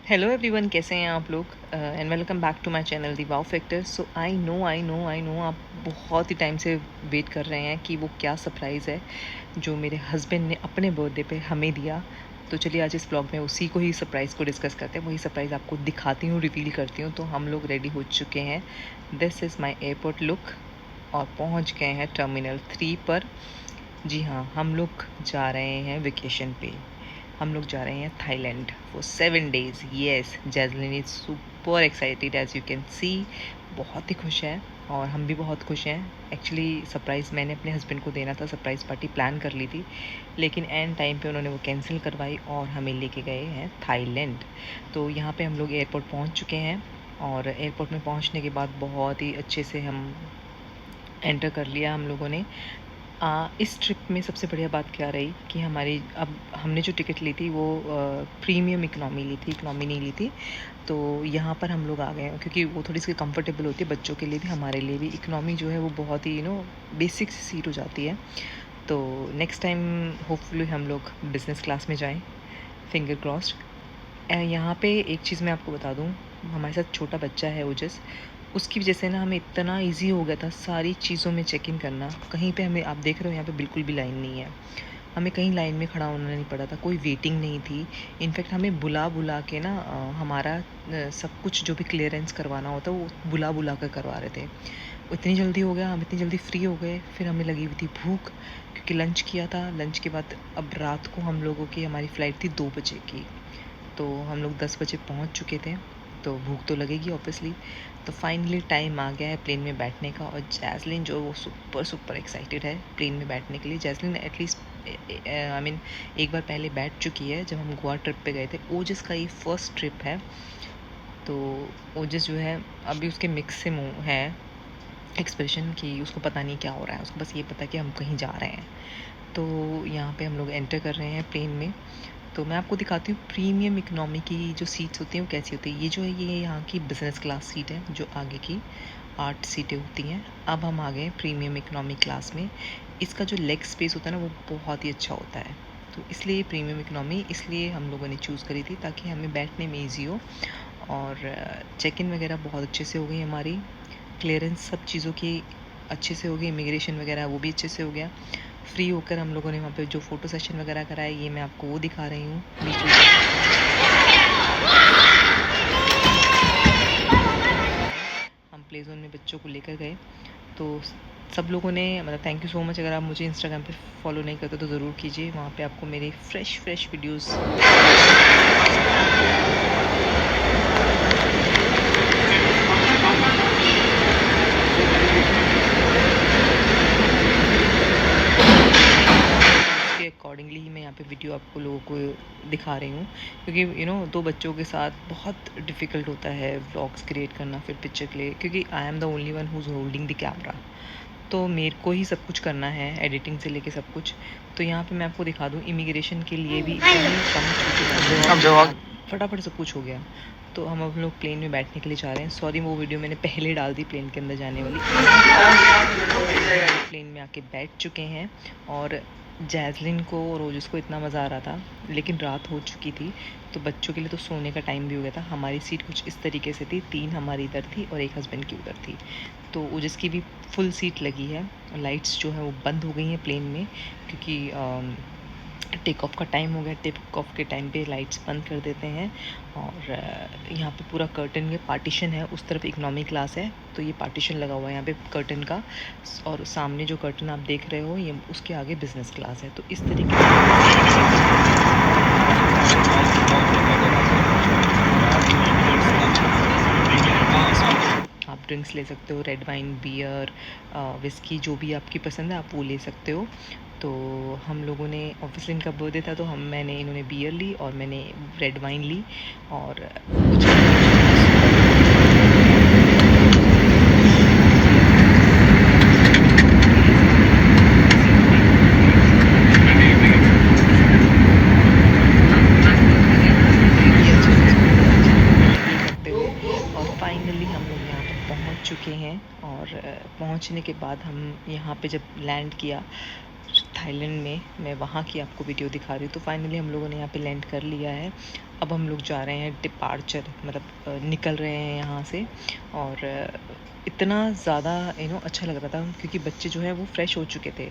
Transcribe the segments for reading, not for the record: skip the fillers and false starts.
Hello everyone, कैसे हैं आप लोग? And welcome back to my channel the wow factor. So I know आप बहुत ही टाइम से वेट कर रहे हैं कि वो क्या सरप्राइज़ है जो मेरे हस्बैंड ने अपने बर्थडे पे हमें दिया। तो चलिए आज इस ब्लॉग में उसी को ही सरप्राइज़ को डिस्कस करते हैं। वही सरप्राइज़ आपको दिखाती हूँ, रिवील करती हूँ। तो हम लोग रेडी हो चुके हैं। This is my airport look और पहुँच गए हैं टर्मिनल 3 पर। जी हाँ, हम लोग जा रहे हैं वेकेशन पे। हम लोग जा रहे हैं Thailand for 7 days. Yes, Jazlyn is super excited as you can see. बहुत ही खुश है और हम भी बहुत खुश हैं। एक्चुअली सरप्राइज़ मैंने अपने हस्बैंड को देना था, सरप्राइज़ पार्टी प्लान कर ली थी, लेकिन एंड टाइम पे उन्होंने वो कैंसिल करवाई और हमें लेके गए हैं थाईलैंड। तो यहाँ पे हम लोग एयरपोर्ट पहुँच चुके हैं और एयरपोर्ट में पहुँचने के बाद बहुत ही अच्छे से हम एंटर कर लिया हम लोगों ने। इस ट्रिप में सबसे बढ़िया बात क्या रही कि हमारी अब हमने जो टिकट ली थी वो प्रीमियम इकनॉमी ली थी, इकनॉमी नहीं ली थी। तो यहाँ पर हम लोग आ गए हैं क्योंकि वो थोड़ी सी कंफर्टेबल होती है बच्चों के लिए भी, हमारे लिए भी। इकनॉमी जो है वो बहुत ही बेसिक सी सीट हो जाती है। तो नेक्स्ट टाइम होपफुली हम लोग बिज़नेस क्लास में जाएं, फिंगर क्रॉस्ड। यहाँ पे एक चीज़ मैं आपको बता दूँ, हमारे साथ छोटा बच्चा है ओजस। उसकी वजह से ना हमें इतना इजी हो गया था सारी चीज़ों में चेक इन करना। कहीं पे हमें, आप देख रहे हो यहाँ पे बिल्कुल भी लाइन नहीं है। हमें कहीं लाइन में खड़ा होना नहीं पड़ा था, कोई वेटिंग नहीं थी। इनफैक्ट हमें बुला बुला के ना हमारा सब कुछ जो भी क्लियरेंस करवाना होता वो बुला बुला कर करवा रहे थे। इतनी जल्दी हो गया, हम इतनी जल्दी फ्री हो गए। फिर हमें लगी हुई थी भूख क्योंकि लंच किया था। लंच के बाद अब रात को हम लोगों की, हमारी फ़्लाइट थी 2 बजे की, तो हम लोग 10 बजे पहुंच चुके थे। तो भूख तो लगेगी ऑब्वियसली। तो फाइनली टाइम आ गया है प्लेन में बैठने का और जैज़लिन जो वो सुपर सुपर एक्साइटेड है प्लेन में बैठने के लिए। जैज़लिन एटलीस्ट आई मीन एक बार पहले बैठ चुकी है जब हम गोवा ट्रिप पे गए थे। ओजस का ये फर्स्ट ट्रिप है। तो ओजस जो है अभी उसके मिक्स से मुँह है एक्सप्रेशन कि उसको पता नहीं क्या हो रहा है, उसको बस ये पता है कि हम कहीं जा रहे हैं। तो यहाँ पे हम लोग एंटर कर रहे हैं प्लेन में। तो मैं आपको दिखाती हूँ प्रीमियम इकनॉमी की जो सीट्स होती हैं वो कैसी होती है। ये जो है ये यहाँ की बिज़नेस क्लास सीट है, जो आगे की 8 सीटें होती हैं। अब हम आ गए हैं प्रीमियम इकनॉमी क्लास में। इसका जो लेग स्पेस होता है ना वो बहुत ही अच्छा होता है। तो इसलिए प्रीमियम इकनॉमी इसलिए हम लोगों ने चूज़ करी थी ताकि हमें बैठने में ईजी हो। और चेक इन वगैरह बहुत अच्छे से हो गई हमारी, क्लियरेंस सब चीज़ों की अच्छे से हो गई, इमिग्रेशन वगैरह वो भी अच्छे से हो गया। फ्री होकर हम लोगों ने वहाँ पे जो फ़ोटो सेशन वगैरह कराया, ये मैं आपको वो दिखा रही हूँ बीच बीच। हम प्ले जोन में बच्चों को लेकर गए तो सब लोगों ने, मतलब थैंक यू सो मच। अगर आप मुझे इंस्टाग्राम पे फॉलो नहीं करते तो ज़रूर कीजिए, वहाँ पे आपको मेरी फ्रेश वीडियोस। अकॉर्डिंगली ही मैं यहाँ पे वीडियो आपको लोगों को दिखा रही हूँ क्योंकि दो बच्चों के साथ बहुत डिफ़िकल्ट होता है व्लॉग्स क्रिएट करना फिर पिक्चर के लिए, क्योंकि I am the only one who is holding the camera. तो मेरे को ही सब कुछ करना है, एडिटिंग से लेके सब कुछ। तो यहाँ पे मैं आपको दिखा दूँ, इमिग्रेशन के लिए भी कम फटाफट सब कुछ हो गया। तो हम लोग प्लेन में बैठने के लिए जा रहे हैं। सॉरी वो वीडियो मैंने पहले डाल दी प्लेन के अंदर जाने वाली। प्लेन में आके बैठ चुके हैं और जैज़लिन को और ओजस को इतना मज़ा आ रहा था, लेकिन रात हो चुकी थी तो बच्चों के लिए तो सोने का टाइम भी हो गया था। हमारी सीट कुछ इस तरीके से थी, 3 हमारी इधर थी और एक हस्बैंड की उधर थी। तो ओजस की भी फुल सीट लगी है। लाइट्स जो है वो बंद हो गई हैं प्लेन में क्योंकि टेक ऑफ का टाइम हो गया। टेक ऑफ के टाइम पे लाइट्स बंद कर देते हैं। और यहाँ पे पूरा कर्टन में पार्टीशन है, उस तरफ इकनॉमी क्लास है तो ये पार्टीशन लगा हुआ है यहाँ पे कर्टन का। और सामने जो कर्टन आप देख रहे हो ये उसके आगे बिजनेस क्लास है। तो इस तरीके से आप ड्रिंक्स ले सकते हो, रेड वाइन, बियर, विस्की, जो भी आपकी पसंद है आप वो ले सकते हो। तो हम लोगों ने, ऑब्वियसली इनका बर्थडे था तो इन्होंने बियर ली और मैंने रेड वाइन ली। और कुछ फाइनली हम लोग यहाँ पर पहुँच चुके हैं। और पहुँचने के बाद हम यहाँ पे जब लैंड किया थाईलैंड में, मैं वहाँ की आपको वीडियो दिखा रही हूँ। तो फाइनली हम लोगों ने यहाँ पे लैंड कर लिया है। अब हम लोग जा रहे हैं डिपार्चर, मतलब निकल रहे हैं यहाँ से। और इतना ज़्यादा अच्छा लग रहा था क्योंकि बच्चे जो है वो फ्रेश हो चुके थे,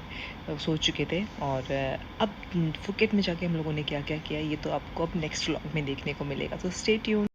सो चुके थे। और अब फुकेट में जाके हम लोगों ने क्या क्या किया ये तो आपको अब नेक्स्ट व्लॉग में देखने को मिलेगा। तो स्टे ट्यून।